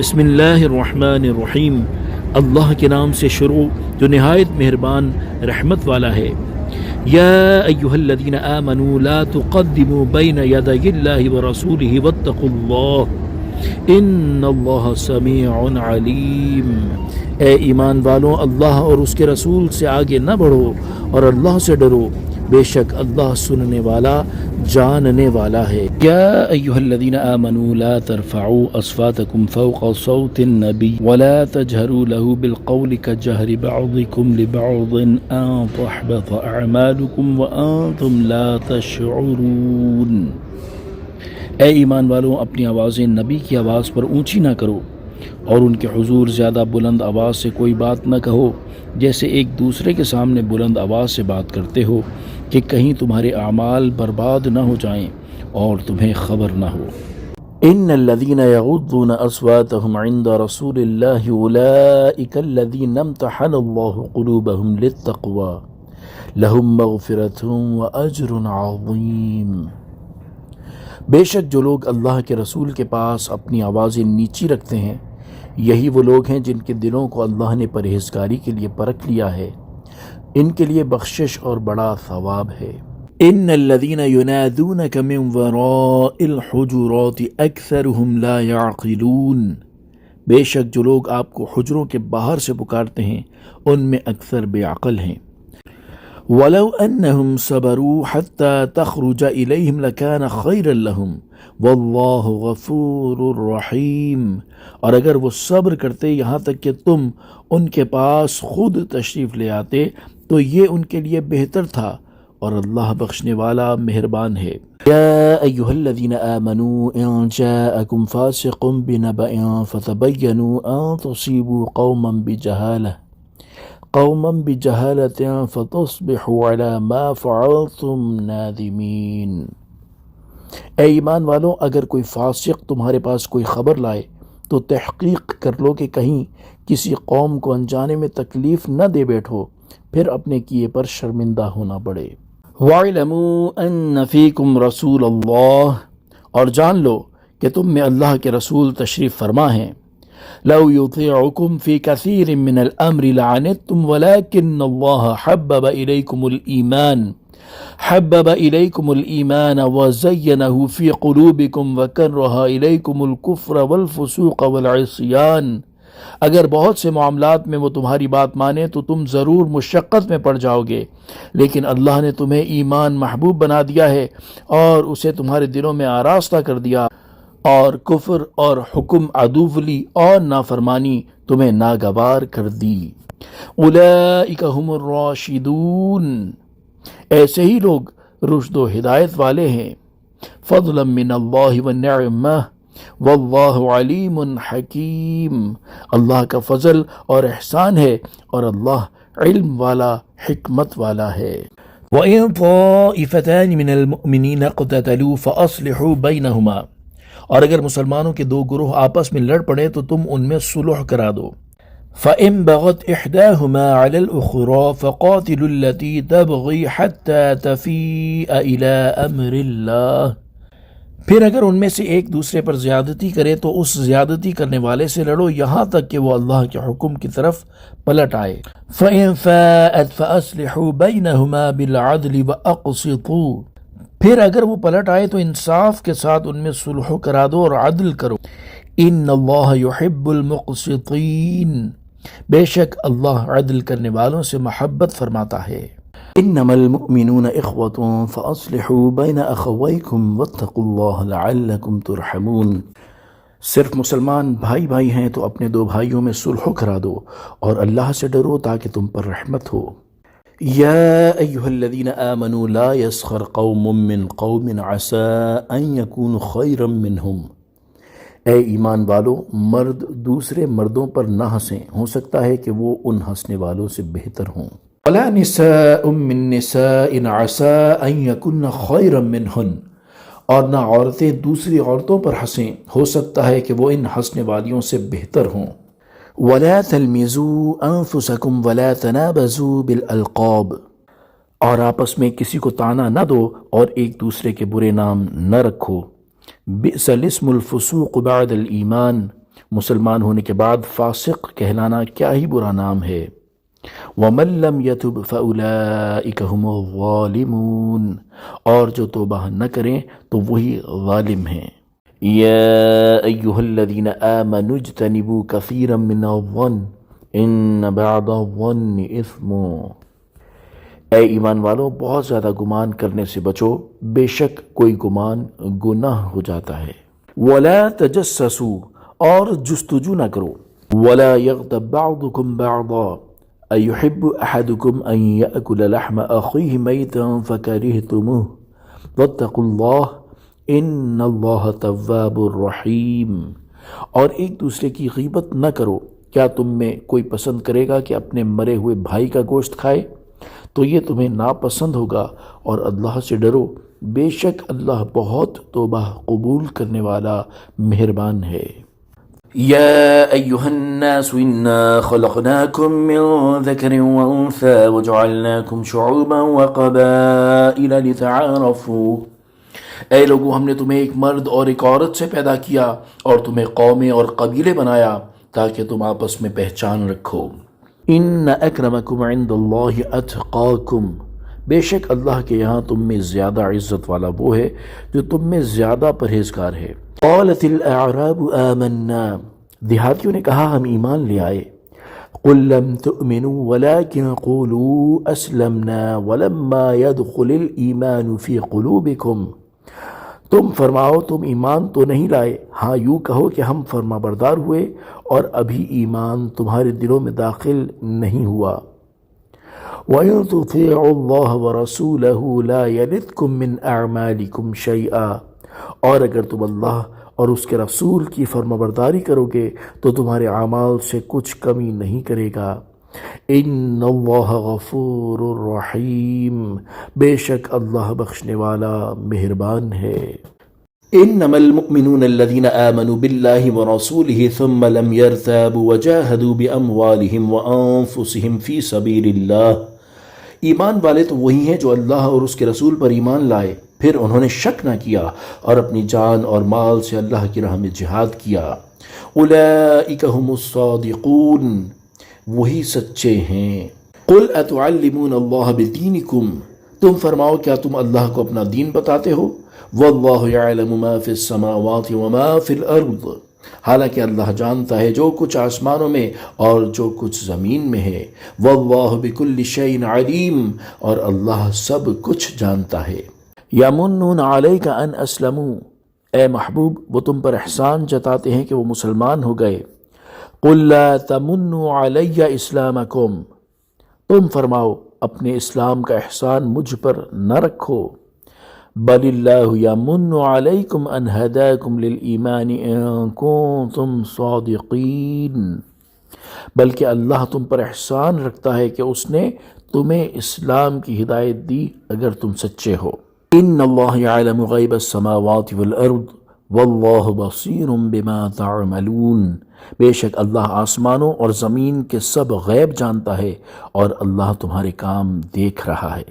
بسم اللہ الرحمن الرحیم، اللہ کے نام سے شروع جو نہایت مہربان رحمت والا ہے۔ یا ایہا الذین آمنوا لا تقدموا بین یدی اللہ ورسولہ واتقوا اللہ ان اللہ سمیع علیم۔ اے ایمان والوں، اللہ اور اس کے رسول سے آگے نہ بڑھو اور اللہ سے ڈرو، بے شک اللہ سننے والا جاننے والا ہے۔ یا ایہا الذین آمنوا لا ترفعوا اصواتکم فوق صوت النبی ولا تجہروا له بالقول كجہر بعضکم لبعض ان تحبط اعمالکم وانتم لا تشعرون۔ اے ایمان والوں، اپنی آوازیں نبی کی آواز پر اونچی نہ کرو اور ان کے حضور زیادہ بلند آواز سے کوئی بات نہ کہو جیسے ایک دوسرے کے سامنے بلند آواز سے بات کرتے ہو کہ کہیں تمہارے اعمال برباد نہ ہو جائیں اور تمہیں خبر نہ ہو۔ ان الذين يغضون اصواتهم عند رسول الله اولئك الذين امتحن الله قلوبهم للتقوى لهم مغفرة واجر عظیم۔ بے شک جو لوگ اللہ کے رسول کے پاس اپنی آوازیں نیچی رکھتے ہیں، یہی وہ لوگ ہیں جن کے دلوں کو اللہ نے پرہیزگاری کے لیے پرکھ لیا ہے، ان کے لیے بخشش اور بڑا ثواب ہے۔ ان الذين ينادونك من وراء الحجرات اکثرهم لا يعقلون۔ بے شک جو لوگ آپ کو حجروں کے باہر سے پکارتے ہیں ان میں اکثر بے عقل ہیں۔ وَلَوْ أَنَّهُمْ صَبَرُوا حَتَّى تَخْرُجَ إِلَيْهِمْ لَكَانَ خَيْرًا لَهُمْ وَاللَّهُ غَفُورٌ رَحِيمٌ۔ اور اگر وہ صبر کرتے یہاں تک کہ تم ان کے پاس خود تشریف لے آتے تو یہ ان کے لیے بہتر تھا، اور اللہ بخشنے والا مہربان ہے۔ یا ایہا الذین آمنوا ان جاءکم فاسق بنبأ فتبینوا ان تصیبوا قوما بجہالۃ فتصبحوا علی ما فعلتم نادمین۔ اے ایمان والوں، اگر کوئی فاسق تمہارے پاس کوئی خبر لائے تو تحقیق کر لو کہ کہیں کسی قوم کو انجانے میں تکلیف نہ دے بیٹھو، پھر اپنے کیے پر شرمندہ ہونا پڑے۔ وَاعْلَمُوا أَنَّ فِيكُمْ رَسُولَ اللَّهِ، اور جان لو کہ تم میں اللہ کے رسول تشریف فرما ہیں۔ لَوْ يُطِيعُكُمْ فِي كَثِيرٍ مِّنَ الْأَمْرِ لَعَنِتُّمْ وَلَكِنَّ اللَّهَ حَبَّبَ إِلَيْكُمُ الْإِيمَانَ وَزَيَّنَهُ فِي قُلُوبِكُمْ وَكَرَّهَ إِلَيْكُمُ الْكُفْرَ وَالْفُسُوقَ وَالْعِصْيَانَ۔ اگر بہت سے معاملات میں وہ تمہاری بات مانے تو تم ضرور مشقت میں پڑ جاؤ گے، لیکن اللہ نے تمہیں ایمان محبوب بنا دیا ہے اور اسے تمہارے دلوں میں آراستہ کر دیا، اور کفر اور حکم عدولی اور نافرمانی تمہیں ناگوار کر دی۔ اولئک هم الراشدون، ایسے ہی لوگ رشد و ہدایت والے ہیں۔ فضلا من اللہ ونعمہ واللہ علیم حکیم، اللہ کا فضل اور احسان ہے اور اللہ علم والا حکمت والا ہے۔ وَإِن طَائِفَتَانِ مِنَ الْمُؤْمِنِينَ اقْتَتَلُوا فَأَصْلِحُوا بَيْنَهُمَا، اور اگر مسلمانوں کے دو گروہ آپس میں لڑ پڑے تو تم ان میں صلح کرا دو۔ فَإِن بَغَتْ إِحْدَاهُمَا عَلَى الْأُخْرَى فَقَاتِلُوا الَّتِي تَبْغِي حَتَّى تَفِيءَ إِلَى أَمْرِ اللَّهِ، پھر اگر ان میں سے ایک دوسرے پر زیادتی کرے تو اس زیادتی کرنے والے سے لڑو یہاں تک کہ وہ اللہ کے حکم کی طرف پلٹ آئے۔ فَإِن فَاءَتْ فَأَصْلِحُوا بَيْنَهُمَا بِالْعَدْلِ وَأَقْسِطُوا، پھر اگر وہ پلٹ آئے تو انصاف کے ساتھ ان میں صلح کرا دو اور عدل کرو۔ ان اللہ یحب المقسطین، بے شک اللہ عدل کرنے والوں سے محبت فرماتا ہے۔ انما المؤمنون اخوة فاصلحوا بین اخویکم واتقوا اللہ لعلکم ترحمون۔ صرف مسلمان بھائی بھائی ہیں تو اپنے دو بھائیوں میں صلح کرا دو اور اللہ سے ڈرو تاکہ تم پر رحمت ہو۔ یا ایہا الذین آمنوا لا یسخر قوم من قوم عسى ان یکونوا خیرا منہم۔ اے ایمان والو، مرد دوسرے مردوں پر نہ ہنسیں، ہو سکتا ہے کہ وہ ان ہنسنے والوں سے بہتر ہوں۔ ولا نساء من نساء عسى ان يكن خيرا منهن، اور نہ عورتیں دوسری عورتوں پر ہنسیں، ہو سکتا ہے کہ وہ ان ہنسنے والیوں سے بہتر ہوں۔ ولا تلمزوا انفسكم ولا تنابزوا بالالقاب، اور آپس میں کسی کو طعنہ نہ دو اور ایک دوسرے کے برے نام نہ رکھو۔ بئس الاسم الفسوق بعد الایمان، مسلمان ہونے کے بعد فاسق کہلانا کیا ہی برا نام ہے۔ وَمَن لَّمْ يَتُبْ فَأُولَٰئِكَ هُمُ الظَّالِمُونَ، اور جو توبہ نہ کریں تو وہی ظالم ہیں۔ يَا أَيُّهَا الَّذِينَ آمَنُوا اجْتَنِبُوا كَثِيرًا مِّنَ الظَّنِّ إِنَّ بَعْضَ الظَّنِّ إِثْمٌ۔ اے ایمان والو، بہت زیادہ گمان کرنے سے بچو، بے شک کوئی گمان گناہ ہو جاتا ہے۔ وَلَا تَجَسَّسُوا، اور جستجو نہ کرو۔ وَلَا يَغْتَب بَعْضُكُم بَعْضًا أَيُحِبُّ أَحَدُكُمْ أَن يَأْكُلَ لَحْمَ أَخِيهِ مَيْتًا فَكَرِهْتُمُوهُ وَاتَّقُوا اللَّهَ إِنَّ اللَّهَ تَوَّابٌ رَحِيمٌ۔ اور ایک دوسرے کی غیبت نہ کرو۔ کیا تم میں کوئی پسند کرے گا کہ اپنے مرے ہوئے بھائی کا گوشت کھائے؟ تو یہ تمہیں ناپسند ہوگا، اور اللہ سے ڈرو، بے شک اللہ بہت توبہ قبول کرنے والا مہربان ہے۔ يا أيها الناس إنا خلقناكم من ذكر وأنثى وجعلناكم شعوبا وقبائل لتعارفوا۔ اے لوگو، ہم نے تمہیں ایک مرد اور ایک عورت سے پیدا کیا اور تمہیں قومیں اور قبیلے بنایا تاکہ تم آپس میں پہچان رکھو۔ ان اکرمکم عند اللہ اتقاکم، بے شک اللہ کے یہاں تم میں زیادہ عزت والا وہ ہے جو تم میں زیادہ پرہیزگار ہے۔ قالت الاعراب آمنا، دیہاتیوں نے کہا ہم ایمان لے آئے۔ قل لم تؤمنوا ولكن قولوا اسلمنا ولما يدخل الایمان فی قلوبکم، تم فرماؤ تم ایمان تو نہیں لائے، ہاں یوں کہو کہ ہم فرما بردار ہوئے اور ابھی ایمان تمہارے دلوں میں داخل نہیں ہوا۔ وَإِن تُطِيعُوا اللَّهَ وَرَسُولَهُ لَا يَلِدْكُم مِّنْ أَعْمَالِكُمْ شَيْئًا، اور اگر تم اللہ اور اس کے رسول کی فرما برداری کرو گے تو تمہارے اعمال سے کچھ کمی نہیں کرے گا۔ ان اللہ غفور رحیم، بے شک اللہ بخشنے والا مہربان ہے۔ انما المؤمنون الذين آمنوا بالله ورسوله ثم لم يرتابوا وجاهدوا بأموالهم وأنفسهم في سبيل الله، ایمان والے تو وہی ہیں جو اللہ اور اس کے رسول پر ایمان لائے، پھر انہوں نے شک نہ کیا اور اپنی جان اور مال سے اللہ کی راہ میں جہاد کیا۔ اولئک هم الصادقون، وہی سچے ہیں۔ قل اتعلمون اللہ بدینکم، تم فرماؤ کیا تم اللہ کو اپنا دین بتاتے ہو؟ واللہ یعلم ما فی السماوات وما فی الارض، حالانکہ اللہ جانتا ہے جو کچھ آسمانوں میں اور جو کچھ زمین میں ہے۔ واللہ بکل شیء علیم، اور اللہ سب کچھ جانتا ہے۔ یمنون علیک ان اسلموا، اے محبوب وہ تم پر احسان جتاتے ہیں کہ وہ مسلمان ہو گئے۔ قل لا تمنوا علی اسلامکم، تم فرماؤ اپنے اسلام کا احسان مجھ پر نہ رکھو۔ بل اللہ یمن علیکم ان ہداکم للایمان ان کنتم صادقین، بلکہ اللہ تم پر احسان رکھتا ہے کہ اس نے تمہیں اسلام کی ہدایت دی اگر تم سچے ہو۔ ان اللہ یعلم غیب السماوات والارض واللہ بصیر بما تعملون، بے شک اللہ آسمانوں اور زمین کے سب غیب جانتا ہے اور اللہ تمہارے کام دیکھ رہا ہے۔